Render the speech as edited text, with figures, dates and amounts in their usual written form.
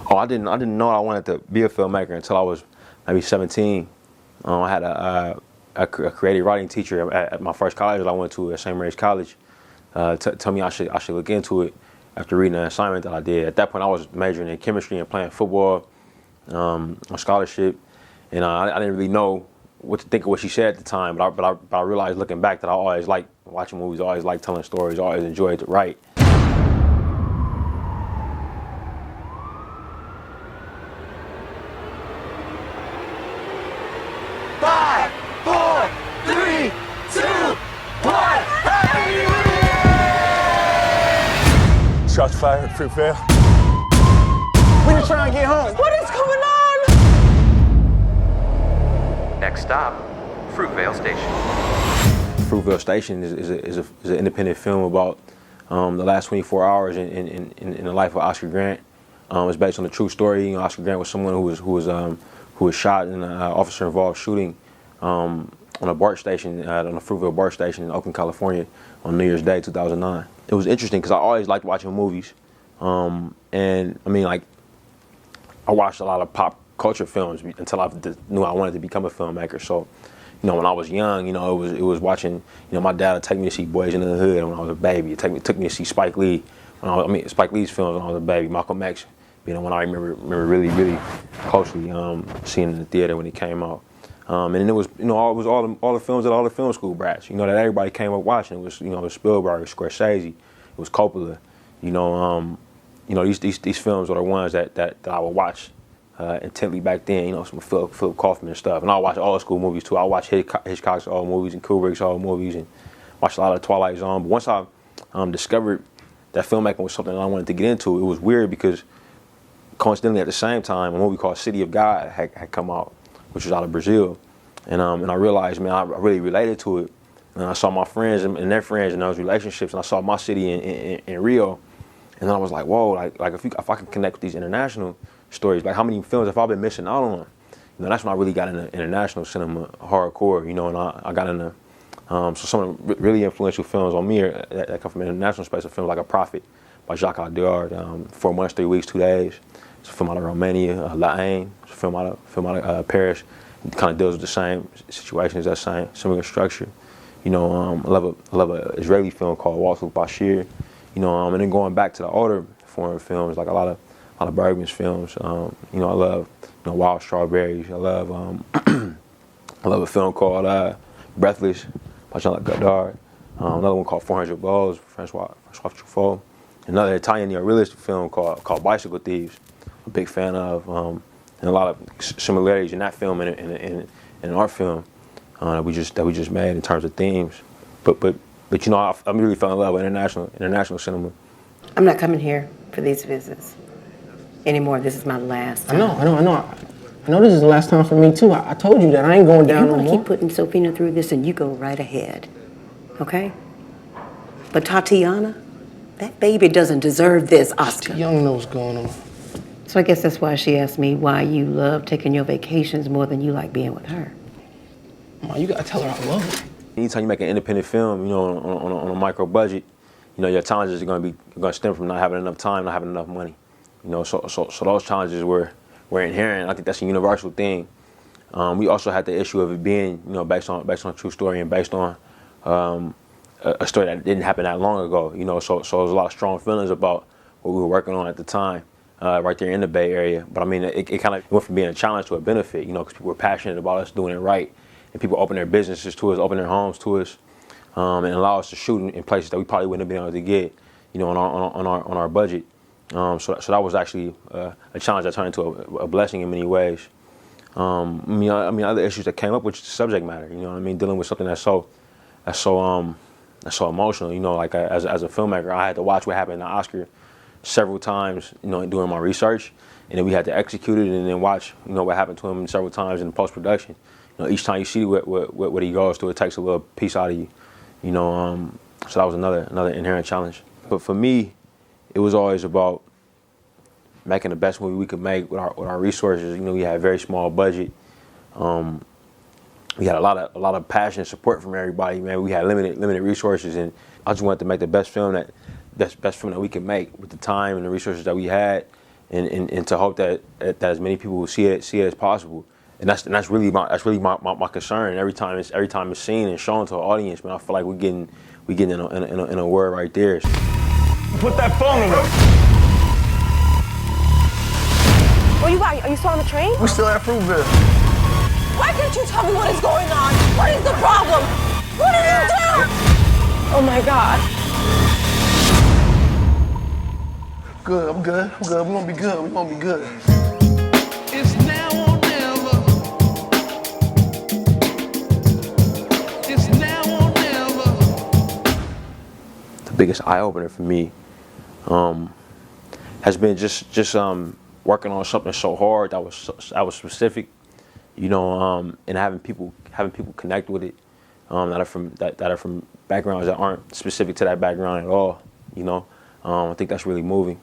Oh, I didn't know I wanted to be a filmmaker until I was maybe 17. I had a creative writing teacher at my first college that I went to at St. Mary's College. Tell me I should look into it after reading an assignment that I did. At that point, I was majoring in chemistry and playing football on scholarship, and I didn't really know what to think of what she said at the time. But I realized looking back that I always liked watching movies, always liked telling stories, always enjoyed to write. 5, 4, 3, 2, 1. Shots fired at Fruitvale. We just trying to get home. What is going on? Next stop, Fruitvale Station. Fruitvale Station is an independent film about the last 24 hours in the life of Oscar Grant. It's based on a true story. Oscar Grant was someone who was shot in an officer-involved shooting on a BART station, on the Fruitvale BART station in Oakland, California, on New Year's Day, 2009. It was interesting because I always liked watching movies, and I mean, like, I watched a lot of pop culture films until I knew I wanted to become a filmmaker. So, when I was young, it was watching. My dad would take me to see Boys in the Hood when I was a baby. It took me to see Spike Lee. Spike Lee's films when I was a baby. Malcolm X, when I remember really, really closely seeing in the theater when it came out. And then it was, all the films that all the film school brats, that everybody came up watching. It was, it was Spielberg, Scorsese, it was Coppola. These films are the ones that I would watch intently back then. Some Philip Kaufman and stuff. And I watch old school movies too. I watch Hitchcock's old movies and Kubrick's old movies and watch a lot of Twilight Zone. But once I discovered that filmmaking was something that I wanted to get into, it was weird because coincidentally at the same time, a movie called City of God had come out, which was out of Brazil. And I realized, man, I really related to it. And I saw my friends and their friends in those relationships, and I saw my city in Rio. And then I was like, whoa, like if I can connect with these international stories, like how many films have I been missing out on? That's when I really got into international cinema hardcore, and I got into, so some of the really influential films on me that come from international space are films like A Prophet by Jacques Audiard, 4 months, 3 weeks, 2 days. It's a film out of Romania. La Haine, it's a film out of Paris. It kind of deals with the same situations, that same similar structure. I love an Israeli film called Waltz with Bashir. And then going back to the older foreign films, like a lot of Bergman's films. I love Wild Strawberries. I love a film called Breathless by Jean-Luc Godard. Another one called 400 Blows, Francois Truffaut. Another Italian neorealist film called Bicycle Thieves. I'm a big fan of, and a lot of similarities in that film and in our film that we just made in terms of themes. But I really fell in love with international cinema. I'm not coming here for these visits anymore. This is my last time. I know this is the last time for me too. I told you that I ain't going down no more. You want to keep putting Sophina through this, and you go right ahead, okay? But Tatiana, that baby doesn't deserve this, Oscar. Young knows what's going on. So I guess that's why she asked me why you love taking your vacations more than you like being with her. Ma, you gotta tell her I love her. Anytime you make an independent film, on a micro budget, your challenges are going to stem from not having enough time, not having enough money. So those challenges were inherent. I think that's a universal thing. We also had the issue of it being, based on a true story and based on a story that didn't happen that long ago. So there was a lot of strong feelings about what we were working on at the time, right there in the Bay Area. But I mean, it kind of went from being a challenge to a benefit, because people were passionate about us doing it right. And people open their businesses to us, open their homes to us, and allow us to shoot in places that we probably wouldn't have been able to get, on our budget. So that was actually a challenge that turned into a blessing in many ways. Other issues that came up, which is the subject matter. Dealing with something that's so emotional. Like as a filmmaker, I had to watch what happened to Oscar several times, doing my research, and then we had to execute it, and then watch, what happened to him several times in post production. Each time you see what he goes through, it takes a little piece out of you. So that was another inherent challenge. But for me, it was always about making the best movie we could make with our resources. We had a very small budget. We had a lot of passion and support from everybody. Man, we had limited resources, and I just wanted to make the best film that we could make with the time and the resources that we had. and to hope that as many people will see it as possible. And that's really my concern. Every time it's seen and shown to an audience, man, I feel like we getting in a word right there. Put that phone away. What you got? Are you still on the train? We still at Fruitvale. Why can't you tell me what is going on? What is the problem? What did you do? Oh my God. Good, I'm good. We're gonna be good. We're gonna be good. It's now or never. It's now or never. The biggest eye opener for me has been just working on something so hard that was specific, you know, and having people connect with it that are from backgrounds that aren't specific to that background at all, you know. I think that's really moving.